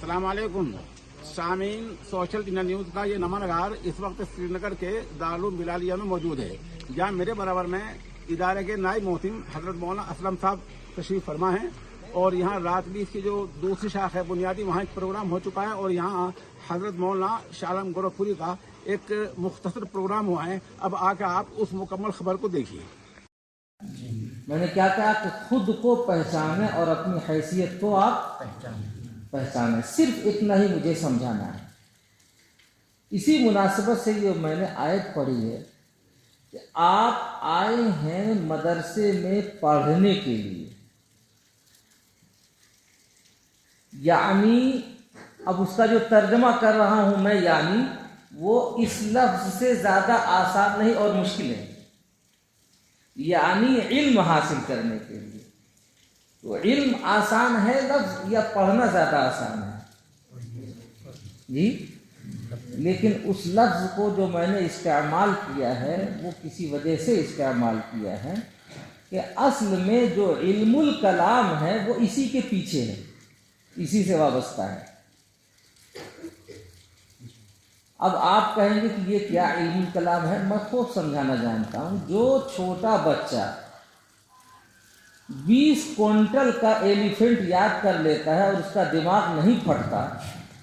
अस्सलाम वालेकुम सामीन, सोशल इंडिया न्यूज़ का ये नमनगार इस वक्त श्रीनगर के दारुल बिलालिया में मौजूद है, जहाँ मेरे बराबर में इदारे के नायब मोहतिम हजरत मौलाना असलम साहब तशरीफ फरमा हैं और यहाँ रात भी इसकी जो दूसरी शाख है बुनियादी वहाँ एक प्रोग्राम हो चुका है और यहाँ हजरत मौलाना शालम गोरखपुरी का एक मुख्तसर प्रोग्राम हुआ है। अब आकर आप उस मुकम्मल खबर को देखिए। मैंने क्या कहा कि खुद को पहचाने और अपनी हैसियत को आप पहचाने, सिर्फ इतना ही मुझे समझाना है। इसी मुनासिबत से ये मैंने आयत पढ़ी है कि आप आए हैं मदरसे में पढ़ने के लिए, यानी अब उसका जो तर्जमा कर रहा हूं मैं, यानी वो इस लफ्ज से ज्यादा आसान नहीं और मुश्किल है, यानी इल्म हासिल करने के लिए। तो इल्म आसान है लफ्ज या पढ़ना ज्यादा आसान है जी? लेकिन उस लफ्ज को जो मैंने इस्तेमाल किया है वो किसी वजह से इस्तेमाल किया है कि असल में जो इल्मुल कलाम है वो इसी के पीछे है, इसी से वाबस्ता है। अब आप कहेंगे कि ये क्या इल्मुल कलाम है, मैं खूब समझाना जानता हूँ। जो छोटा बच्चा 20 क्विंटल का एलिफेंट याद कर लेता है और उसका दिमाग नहीं फटता,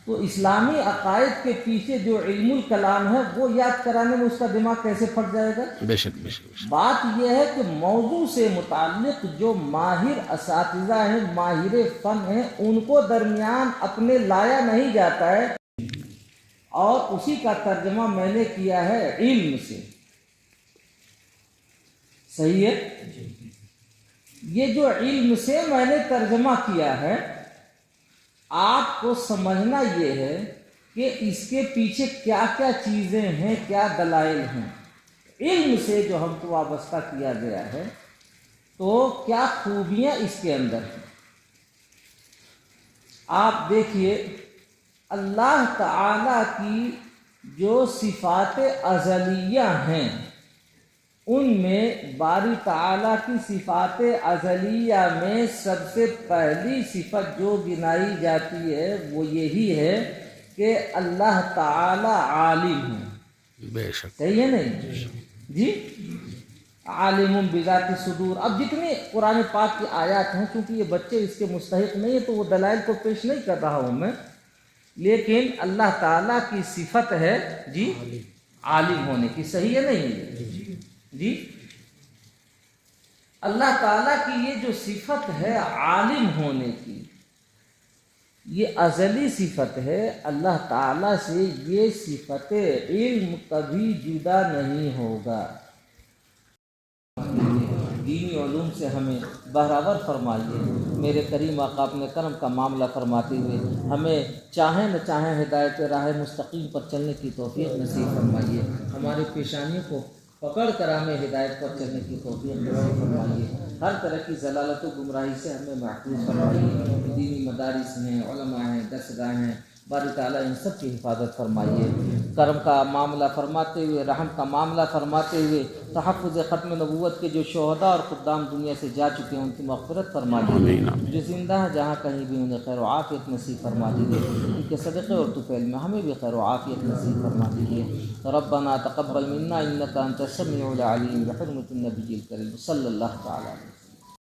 तो इस्लामी अकायद के पीछे जो इल्मुल कलाम है वो याद कराने में उसका दिमाग कैसे फट जाएगा? बेशक बेशक। बात यह है कि मौजू से मुताल्लिक जो माहिर असातिज़ा हैं, माहिर फन हैं, उनको दरमियान अपने लाया नहीं जाता है और उसी का तर्जमा मैंने किया है इल्म से। सही है? ये जो इल्म से मैंने तर्जमा किया है, आपको समझना ये है कि इसके पीछे क्या क्या चीजें हैं, क्या दलाइल हैं। इल्म से जो हमको वाबस्ता किया गया है तो क्या खूबियां इसके अंदर हैं। आप देखिए, अल्लाह ताला की जो सिफात अज़लिया हैं उनमें बारी ताला की सिफात अज़लिया में सबसे पहली सिफत जो गिनाई जाती है वो यही है कि अल्लाह ताला आलिम है। बेशक। सही है नहीं जी? आलिमुम बिज़ाति सुदूर। अब जितने कुरान पाक की आयत हैं, क्योंकि ये बच्चे इसके मुस्तहिक नहीं है तो वो दलाइल को पेश नहीं कर रहा हूँ मैं, लेकिन अल्लाह ताला की सिफत है जी आलिम होने की। सही है नहीं जी? अल्लाह ताला की ये जो सिफत है आलिम होने की, ये अज़ली सिफत है। अल्लाह ताला से ये सिफत इल्म कभी जुदा नहीं होगा। दीनी उलूम से हमें बहरावर फरमाइए। मेरे करीम आका अपने करम का मामला फरमाते हुए हमें चाहे न चाहे हिदायत राह मुस्तकीम पर चलने की तौफीक नसीब फरमाइए। हमारे पेशानियों को पकड़ कर हमें हिदायत पर चलने की तौफीक नसीब फरमाइए। हर तरह की ज़लालत व गुमराही से हमें महफूज फरमाइए। दीनी मदारिस हैं, उलमा हैं, दरसगाह हैं, बारी ताला इन सब की हिफाजत फरमाइए। करम का मामला फरमाते हुए, रहम का मामला फरमाते हुए तहफ़्फ़ुज़ ख़त्म नबूवत के जो शोहदा और ख़ुद्दाम दुनिया से जा चुके हैं उनकी मग़फ़िरत फरमा दीजिए। जो ज़िंदा है जहाँ कहीं भी उन्हें खैर व आफ़ियत नसीब फरमा दीजिए। उनके सदक़े और तुफ़ैल में हमें भी खैर व आफ़ियत नसीब फरमा दीजिए। रब्बना तक़ब्बल मिन्ना इन्नका अंतस समीउल अलीम बिहुर्मतिन नबिय्यिल करीम सल्लल्लाहु तआला अलैहि।